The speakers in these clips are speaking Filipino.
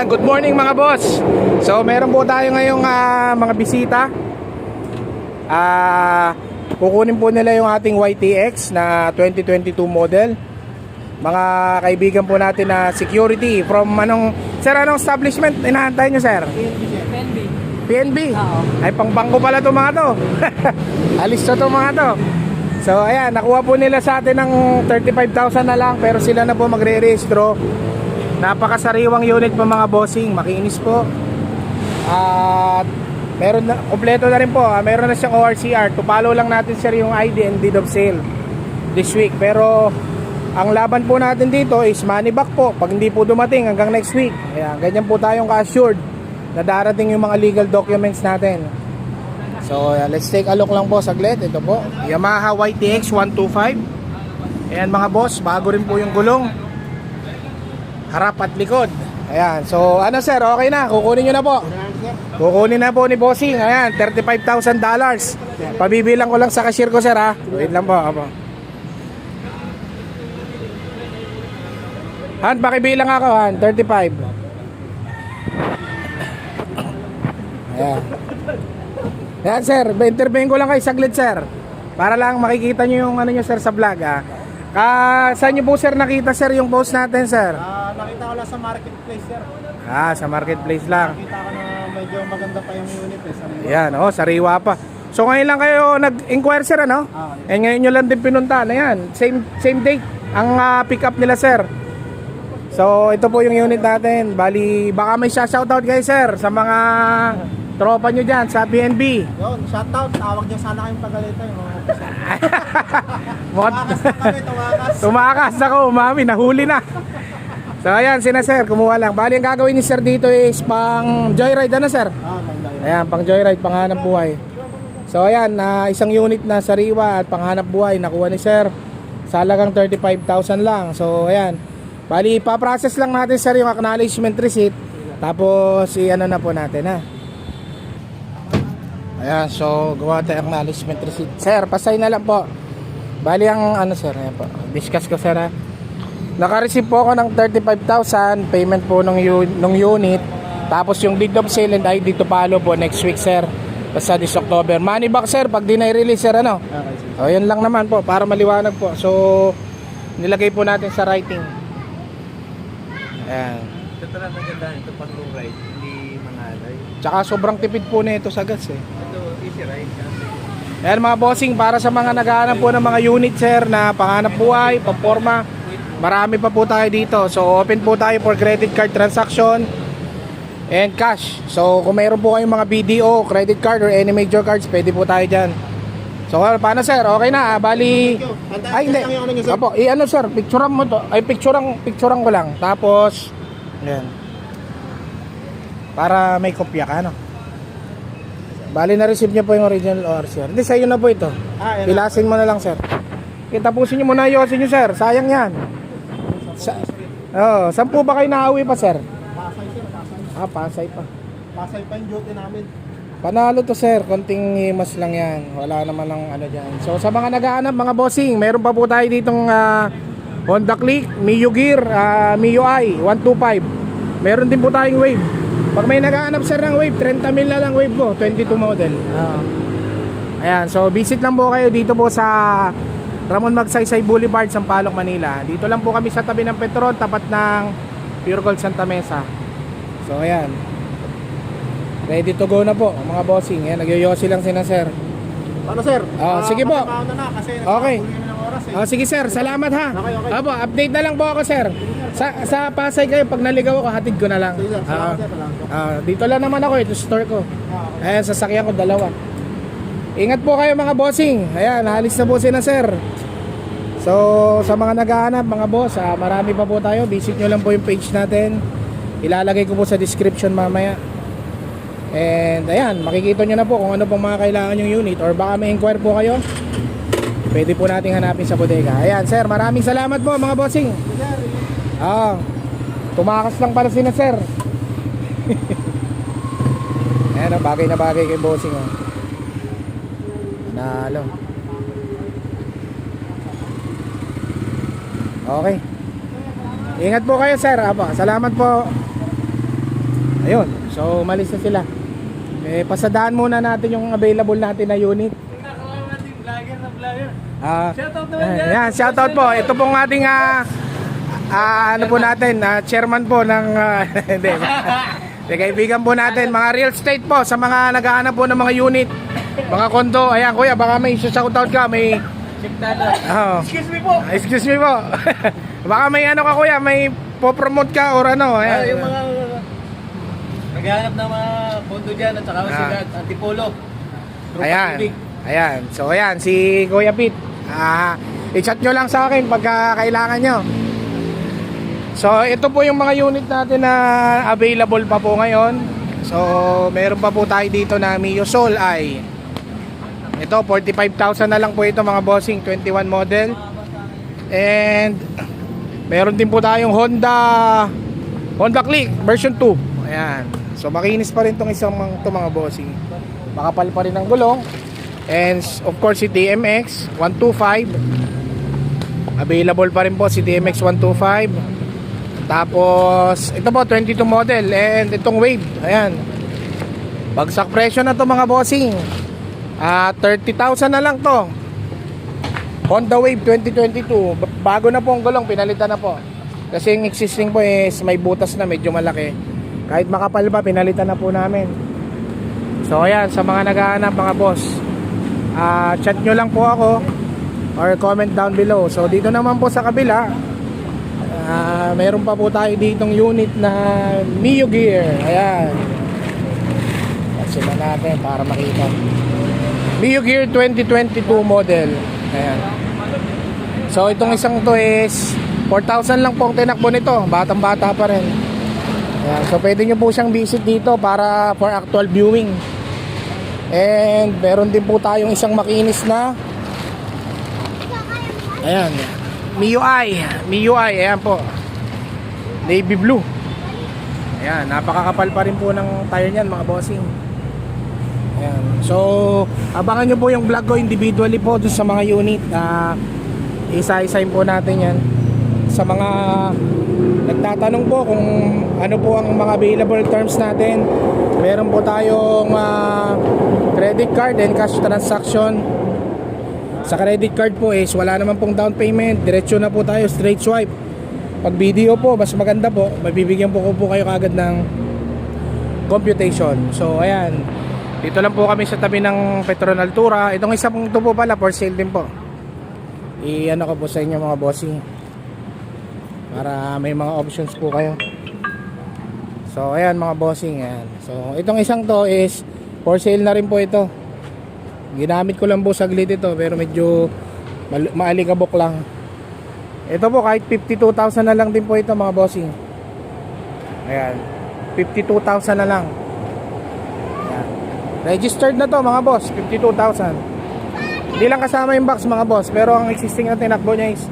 Good morning mga boss. So meron po tayo ngayong mga bisita. Kukunin po nila yung ating YTX na 2022 model. Mga kaibigan po natin na security from anong establishment inaantay nyo, sir? PNB. PNB? Oo. Ay pang bangko pala to mga to. Alis na to mga to. So ayan, nakuha po nila sa atin ng 35,000 na lang, pero sila na po magre-rehistro. Napakasariwang unit po mga bossing, makinis po. At meron na, kompleto na rin po. Meron na siyang ORCR. Tupalo lang natin sir yung ID and deed of sale this week. Pero ang laban po natin dito is money back po pag hindi po dumating hanggang next week. Ayan, ganyan po tayong ka-assured na darating yung mga legal documents natin. So let's take a look lang po saglit. Ito po, Yamaha YTX 125. Ayan mga boss, bago rin po yung gulong, harap at likod. Ayan, so ano sir, okay na, kukunin nyo na po. Kukunin na po ni bossing. Ayan, $35,000. Pabibilang ko lang sa cashier ko sir ha. Wait lang po, apo. Han, pakibilang ako Han, 35. Ayan. Ayan sir, interviewin ko lang kayo saglit sir, para lang makikita nyo yung ano nyo sir sa vlog ha. Saan nyo po sir nakita sir yung post natin sir? Nakita ko lang sa marketplace, sir. Sa marketplace lang. Nakita ko na medyo maganda pa yung unit eh. Ayan, sariwa pa. So ngayon lang kayo nag-inquire sir ano? Ngayon nyo lang din pinunta. Ayan, same date ang pick up nila sir. So ito po yung unit natin. Bali, baka may shoutout kayo sir sa mga tropa nyo dyan sa PNB. Yun, shoutout. Tawag niya sana kayong pagalitan. Tumakas na kami, tumakas. Tumakas ako, mami, nahuli na. So ayan, sina sir, kumuha lang. Bali, ang gagawin ni sir dito is pang joyride, ano sir? Ayan, pang joyride, panghanap buhay. So ayan, isang unit na sariwa at panghanap buhay nakuha ni sir sa halagang 35,000 lang. So ayan, bali, pa-process lang natin sir yung acknowledgement receipt. Tapos i-ano na po natin ha. Ayan, so gawa tayo acknowledgement receipt. Sir, pasay na lang po. Bali ang ano sir, ayan po, discuss ko sir ha. Naka-receive po ako ng 35,000 payment po nung unit. Tapos yung deed of sale and ID to follow po next week sir, basta this October. Money back sir pag di na-release sir ano. O yun lang naman po para maliwanag po. So nilagay po natin sa writing. Ayan. Ito talaga maganda. Ito pang long ride. Hindi manalay. Tsaka sobrang tipid po na ito sa gas eh. Ito easy ride. Ayan mga bossing, para sa mga naghahanap po ng mga unit sir na panghanap buhay, pamporma, marami pa po tayo dito. So open po tayo for credit card transaction and cash. So kung mayroon po kayong mga BDO, credit card or any major cards, pwede po tayo dyan. So paano sir, okay na bali. Ay hindi, opo, ano sir, picturean mo to. Ay picturean ko lang. Tapos ayan, para may kopya ka no. Bali na-receive niya po yung original ORCR. Hindi, sa'yo na po ito. Pilasin mo na lang sir. Tapusin niyo muna yosin niyo sir. Sayang yan. Saan po ba kayo nauwi pa sir? Pasay, sir. Pasay. Pasay pa. Pasay pa yung duty namin. Panalo to sir. Konting himas lang yan. Wala naman lang ano dyan. So sa mga nag-aanap mga bossing, meron pa po tayo ditong Honda Click, Mio Gear, Mio I 125. Meron din po tayong Wave. Pag may nag-aanap sir ng Wave, 30 mil na lang Wave po, 22 model. Ayan, so visit lang po kayo dito po sa Ramon Magsaysay Boulevard, Sampaloc, Manila. Dito lang po kami sa tabi ng Petron, tapat ng Pure Gold Santa Mesa. So ayan, ready to go na po mga bossing. Ayan, nagyoyosi lang sila sir. Ano sir? Sige po. Okay. Kasi sige sir, salamat ha. Okay. Apo, update na lang po ako sir. Sa Pasay kayo, pag naligaw ako, hatid ko na lang. Dito lang naman ako, ito store ko. Ayan, sasakyan ko dalawa. Ingat po kayo mga bossing. Ayan, halis na po sila sir. So sa mga naghahanap mga boss, marami pa po tayo. Visit nyo lang po yung page natin. Ilalagay ko po sa description mamaya. And ayan, makikita nyo na po kung ano pong mga kailangan yung unit, or baka may inquire po kayo, pwede po natin hanapin sa bodega. Ayan sir, maraming salamat po mga bossing. Tumakas lang para sina sir. Ayan, bagay na bagay kay bossing Nalo. Okay. Ingat po kayo, sir. Apo, salamat po. Ayun, so umalis na sila. Pasadaan muna natin yung available natin na unit. Nakakawa natin, vlogger na vlogger. Shoutout naman dyan. Yan, shoutout po. Ito pong ating ano po natin, chairman po ng hindi. Kaibigan po natin, mga real estate po sa mga naghahanap po ng mga unit, mga kondo. Ayan, kuya, baka may shoutout ka, may Excuse me po. Excuse me po. Baka may ano ka, kuya, may po-promote ka or ano. Ayan. Yung mga naghahanap ng mga kondo dyan at saka sila Antipolo. Ayan. Ayan. So ayan, si Kuya Pete. I-chat nyo lang sa akin pagka kailangan nyo. So ito po yung mga unit natin na available pa po ngayon. So meron pa po tayo dito na Mio Soul ay ito 45,000 na lang po ito mga bossing, 21 model. And meron din po tayong Honda Click version 2. Ayan. So makinis pa rin tong mga bossing. Makapal pa rin ang gulong. And of course si TMX 125. Available pa rin po si TMX 125. Tapos ito po 22 model and itong Wave. Ayan. Bagsak presyo na to mga bossing. 30,000 na lang to. Honda Wave 2022. Bago na po ang gulong, pinalitan na po. Kasi yung existing po is may butas na medyo malaki. Kahit makapal ba, pinalitan na po namin. So ayan, sa mga naghahanap mga boss, chat nyo lang po ako or comment down below. So dito naman po sa kabila, mayroon pa po tayo ditong unit na Mio Gear. Ayan, sila natin para makita. Mio Gear 2022 model. Ayan. So itong isang to is 4,000 lang po ang tinakbo nito. Batang bata pa rin. Ayan. So pwede nyo po siyang visit dito para for actual viewing. And meron din po tayong isang makinis na ayan, MIUI. Ayan po, navy blue. Ayan, napakakapal pa rin po ng tire niyan mga bossing. Ayan. So abangan nyo po yung vlog ko individually po dun sa mga unit. Isa-isahin po natin yan. Sa mga nagtatanong po kung ano po ang mga available terms natin, meron po tayong credit card and cash transaction. Sa credit card po is wala naman pong down payment, diretso na po tayo, straight swipe. Pag video po, mas maganda po, mabibigyan po kayo kagad ng computation. So ayan, dito lang po kami sa tabi ng Petron Altura. Itong isa pong ito po pala for sale din po. I-ano ko po sa inyo mga bossing para may mga options po kayo. So ayan mga bossing, ayan. So itong isang to is for sale na rin po ito. Ginamit ko lang po saglit ito pero medyo maalikabok lang. Ito po kahit 52,000 na lang din po ito mga bossing. Ayan, 52,000 na lang. Ayan. Registered na to mga boss, 52,000. Hindi lang kasama yung box mga boss, pero ang existing na tinakbo niya is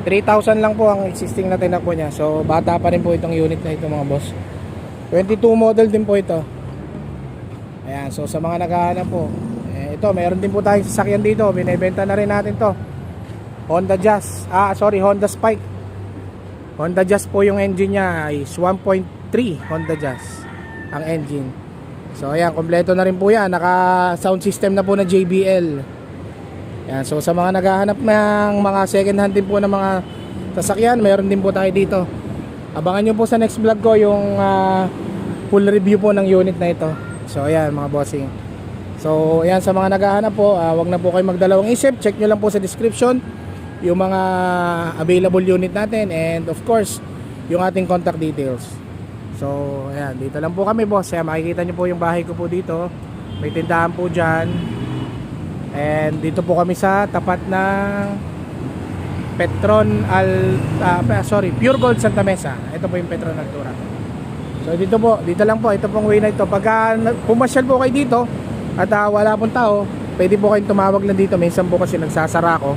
3,000 lang po ang existing na tinakbo niya. So bata pa rin po itong unit na ito mga boss. 22 model din po ito. Ayan, so sa mga naghahanap po, ito meron din po tayong sasakyan dito, binebenta na rin natin to. Honda Jazz, Honda Spike. Honda Jazz po yung engine niya is 1.3 Honda Jazz ang engine. So ayan, kompleto na rin po yan. Naka sound system na po na JBL. Ayan, so sa mga naghahanap ng mga second hand din po ng mga sasakyan, mayroon din po tayo dito. Abangan nyo po sa next vlog ko yung full review po ng unit na ito. So ayan mga bossing. So ayan, sa mga naghahanap po, wag na po kayo magdalawang isip. Check nyo lang po sa description yung mga available unit natin, and of course yung ating contact details. So ayan, dito lang po kami boss. Kaya makikita nyo po yung bahay ko po dito. May tindahan po dyan. And dito po kami sa tapat ng Pure Gold Santa Mesa. Ito po yung Petron Altura. So dito po, dito lang po, ito pong way na ito. Pagka pumasyal po kayo dito at wala pong tao, pwede po kayong tumawag lang dito. Minsan po kasi nagsasara ako.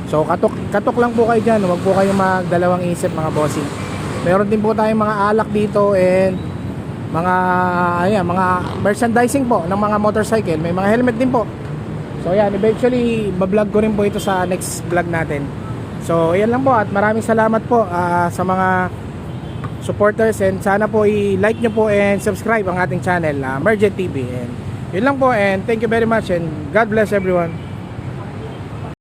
So katok lang po kayo dyan. Huwag po kayong magdalawang isip mga bossing. Meron din po tayong mga alak dito and mga merchandising po ng mga motorcycle. May mga helmet din po. So yan, eventually bablog ko rin po ito sa next vlog natin. So ayan lang po at maraming salamat po sa mga supporters, and sana po i-like nyo po and subscribe ang ating channel, Mergent TV. And yun lang po, and thank you very much and God bless everyone.